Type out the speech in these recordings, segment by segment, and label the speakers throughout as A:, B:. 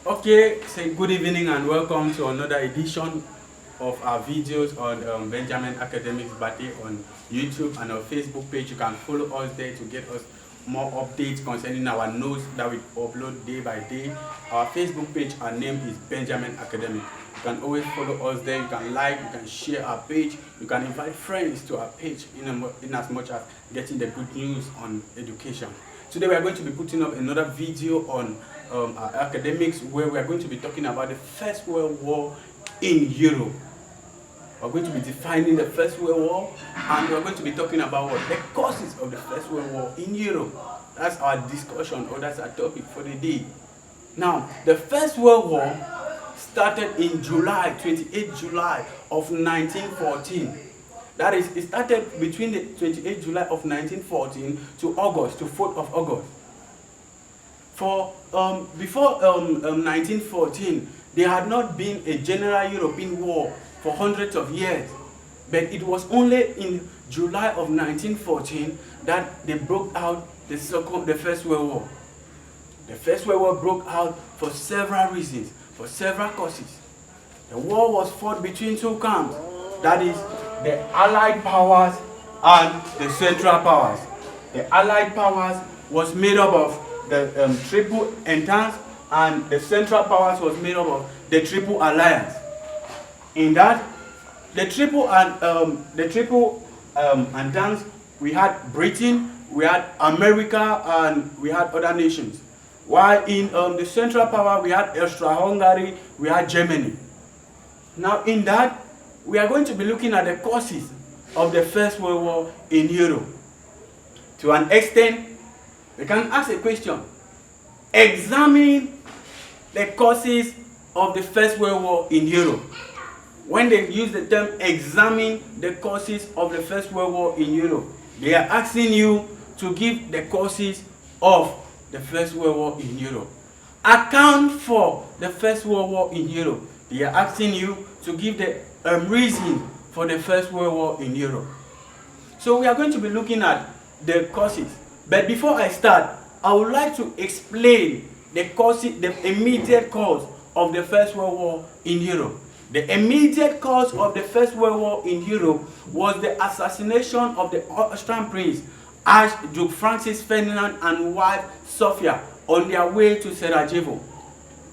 A: Okay, say good evening and welcome to another edition of our videos on Benjamin Academics Birthday on YouTube and our Facebook page. You can follow us there to get us more updates concerning our notes that we upload day by day. Our Facebook page, our name is Benjamin Academic. You can always follow us there. You can like, you can share our page, you can invite friends to our page in as much as getting the good news on education. Today we are going to be putting up another video on our academics, where we are going to be talking about the First World War in Europe. We're going to be defining the First World War, and we're going to be talking about what the causes of the First World War in Europe. That's our discussion, or that's our topic for the day. Now, the First World War started in July, 28 July of 1914. That is, it started between the 28 July of 1914 to August, to 4th of August. Before 1914, there had not been a general European war for hundreds of years. But it was only in July of 1914 that they broke out the First World War. The First World War broke out for several reasons, for several causes. The war was fought between two camps, that is, the Allied powers and the Central powers. The Allied powers was made up of the Triple Entente, and the Central powers was made up of the Triple Alliance. In that, the Triple Entente, we had Britain, we had America, and we had other nations. While in the Central power, we had Austria-Hungary, we had Germany. Now in that, we are going to be looking at the causes of the First World War in Europe. To an extent, we can ask a question. Examine the causes of the First World War in Europe. When they use the term examine the causes of the First World War in Europe, they are asking you to give the causes of the First World War in Europe. Account for the First World War in Europe. They are asking you to give the reason for the First World War in Europe. So we are going to be looking at the causes. But before I start, I would like to explain the causes, the immediate cause of the First World War in Europe. The immediate cause of the First World War in Europe was the assassination of the Austrian Prince Archduke Francis Ferdinand and wife Sophia on their way to Sarajevo.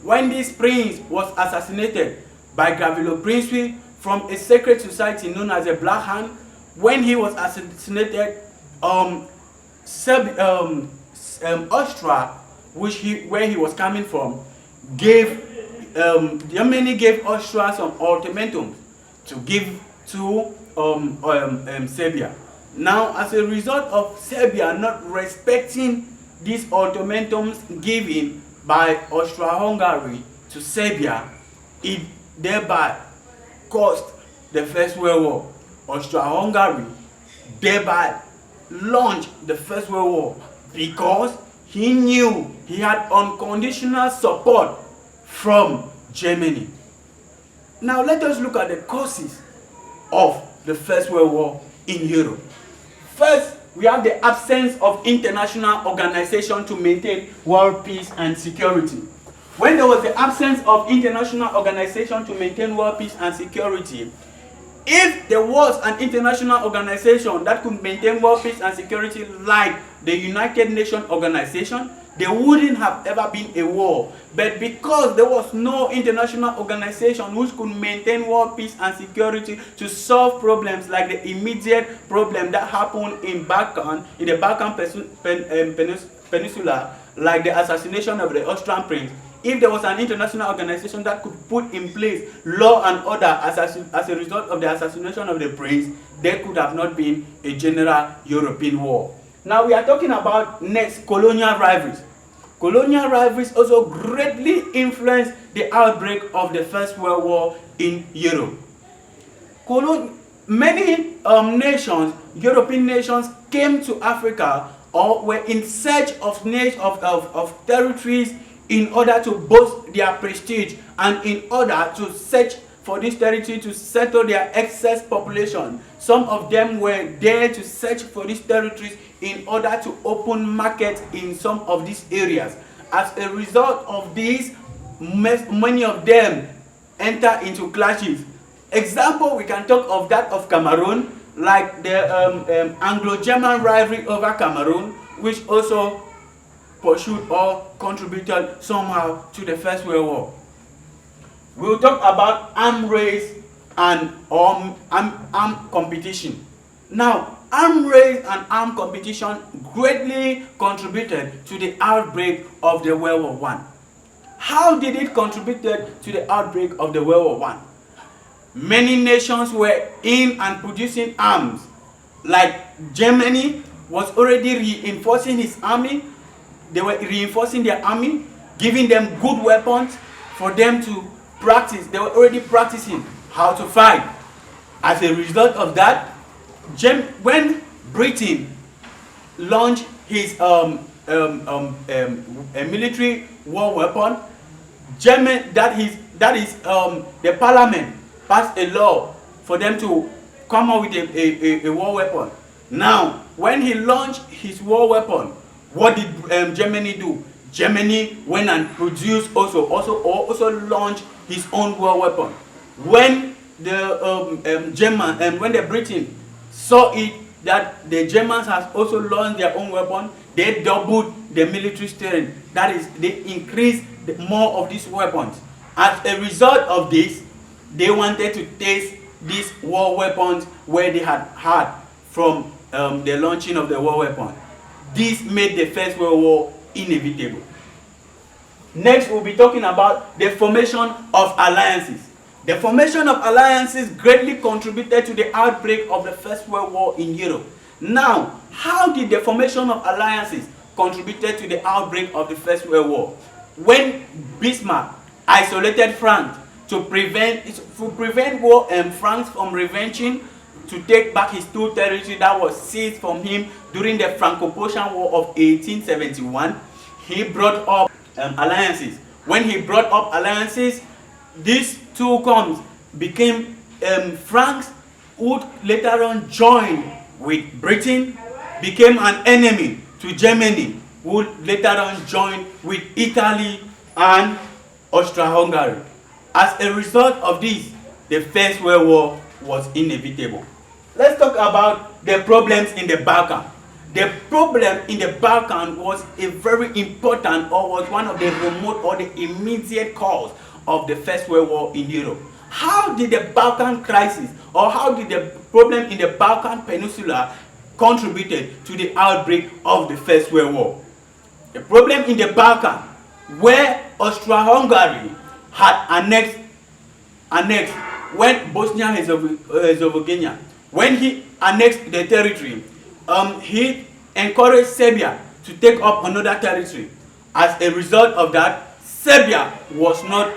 A: When this prince was assassinated by Gavrilo Princip from a secret society known as the Black Hand, when he was assassinated, Austria, where he was coming from, Germany gave Austria some ultimatums to give to Serbia. Now, as a result of Serbia not respecting these ultimatums given by Austria-Hungary to Serbia, it thereby caused the First World War. Austria-Hungary thereby launched the First World War because he knew he had unconditional support from Germany. Now let us look at the causes of the First World War in Europe. First, we have the absence of international organization to maintain world peace and security. When there was the absence of international organization to maintain world peace and security, if there was an international organization that could maintain world peace and security like the United Nations Organization, there wouldn't have ever been a war. But because there was no international organization which could maintain world peace and security to solve problems like the immediate problem that happened in the Balkan Peninsula, like the assassination of the Austrian Prince, if there was an international organization that could put in place law and order as a result of the assassination of the prince, there could have not been a general European war. Now we are talking about next colonial rivalries. Colonial rivalries also greatly influenced the outbreak of the First World War in Europe. Many nations, European nations, came to Africa or were in search of territories in order to boost their prestige and in order to search for this territory to settle their excess population. Some of them were there to search for these territories in order to open markets in some of these areas. As a result of this, many of them enter into clashes. Example, we can talk of that of Cameroon, like the Anglo-German rivalry over Cameroon, which also pursued or contributed somehow to the First World War. We'll talk about arms race and armed competition. Now, arms race and armed competition greatly contributed to the outbreak of the World War I. How did it contribute to the outbreak of the World War I? Many nations were in and producing arms. Like Germany was already reinforcing his army. They were reinforcing their army, giving them good weapons for them to practice. They were already practicing how to fight. As a result of that, when Britain launched his a military war weapon, the parliament passed a law for them to come up with a war weapon. Now, when he launched his war weapon, what did Germany do? Germany went and produced also launched his own war weapon. When the when the Britain saw it that the Germans has also launched their own weapon, they doubled the military strength. That is, they increased more of these weapons. As a result of this, they wanted to test these war weapons where they had from the launching of the war weapon. This made the First World War inevitable. Next, we'll be talking about the formation of alliances. The formation of alliances greatly contributed to the outbreak of the First World War in Europe. Now, how did the formation of alliances contributed to the outbreak of the First World War? When Bismarck isolated France to prevent France from revenging to take back his two territories that was seized from him during the Franco-Prussian War of 1871, he brought up alliances. When he brought up alliances, these two became France would later on join with Britain, became an enemy to Germany, would later on join with Italy and Austria-Hungary. As a result of this, the First World War was inevitable. Let's talk about the problems in the Balkan. The problem in the Balkan was a very important, or was one of the remote or the immediate cause of the First World War in Europe. How did the Balkan crisis, or how did the problem in the Balkan Peninsula contributed to the outbreak of the First World War? The problem in the Balkan, where Austria-Hungary had annexed when Bosnia-Herzegovina, when he annexed the territory, he encouraged Serbia to take up another territory. As a result of that, Serbia was not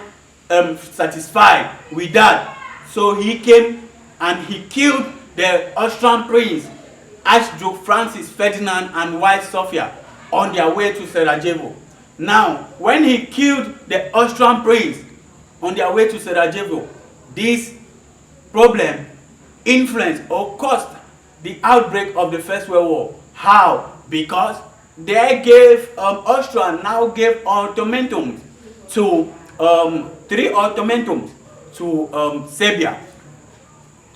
A: satisfied with that. So he came and he killed the Austrian Prince Archduke Francis Ferdinand and wife Sophia on their way to Sarajevo. Now, when he killed the Austrian Prince on their way to Sarajevo, this problem influenced or caused the outbreak of the First World War. How? Because they gave Austria now gave ultimatums to 3 ultimatums to Serbia.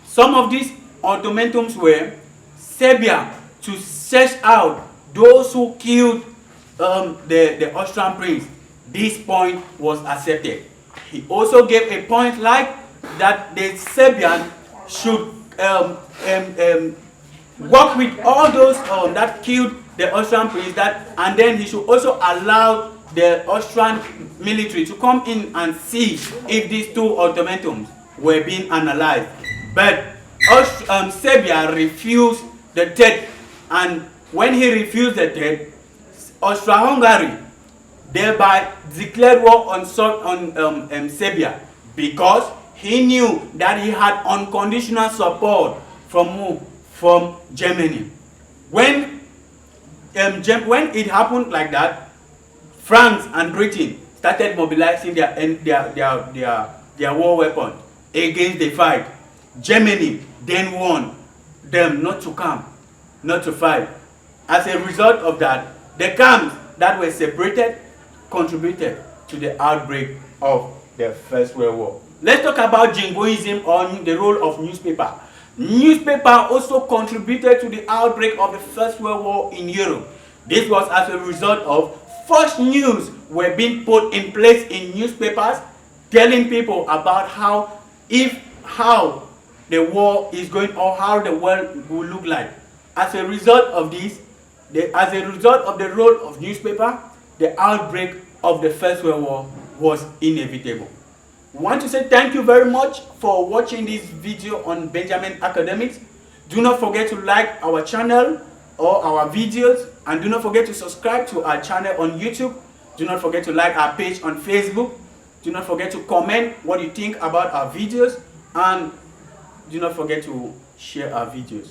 A: Some of these ultimatums were Serbia to search out those who killed the Austrian prince. This point was accepted. He also gave a point like that the Serbian should work with all those that killed the Austrian prince, and then he should also allow the Austrian military to come in and see if these 2 ultimatums were being analyzed. But Serbia refused the third, and when he refused the third, Austria-Hungary thereby declared war on Serbia, because he knew that he had unconditional support from Germany. When it happened like that, France and Britain started mobilizing their war weapons against the fight. Germany then warned them not to come, not to fight. As a result of that, the camps that were separated contributed to the outbreak of the First World War. Let's talk about jingoism or the role of newspaper. Newspaper also contributed to the outbreak of the First World War in Europe. This was as a result of false news were being put in place in newspapers, telling people about how the war is going or how the world will look like. As a result of this, as a result of the role of newspaper, the outbreak of the First World War was inevitable. We want to say thank you very much for watching this video on Benjamin Academics. Do not forget to like our channel or our videos, and do not forget to subscribe to our channel on YouTube. Do not forget to like our page on Facebook. Do not forget to comment what you think about our videos, and do not forget to share our videos.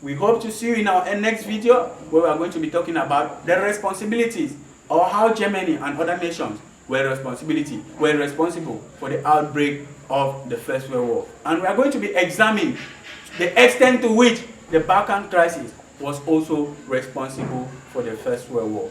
A: We hope to see you in our next video, where we are going to be talking about the responsibilities or how Germany and other nations were responsible for the outbreak of the First World War. And we are going to be examining the extent to which the Balkan Crisis was also responsible for the First World War.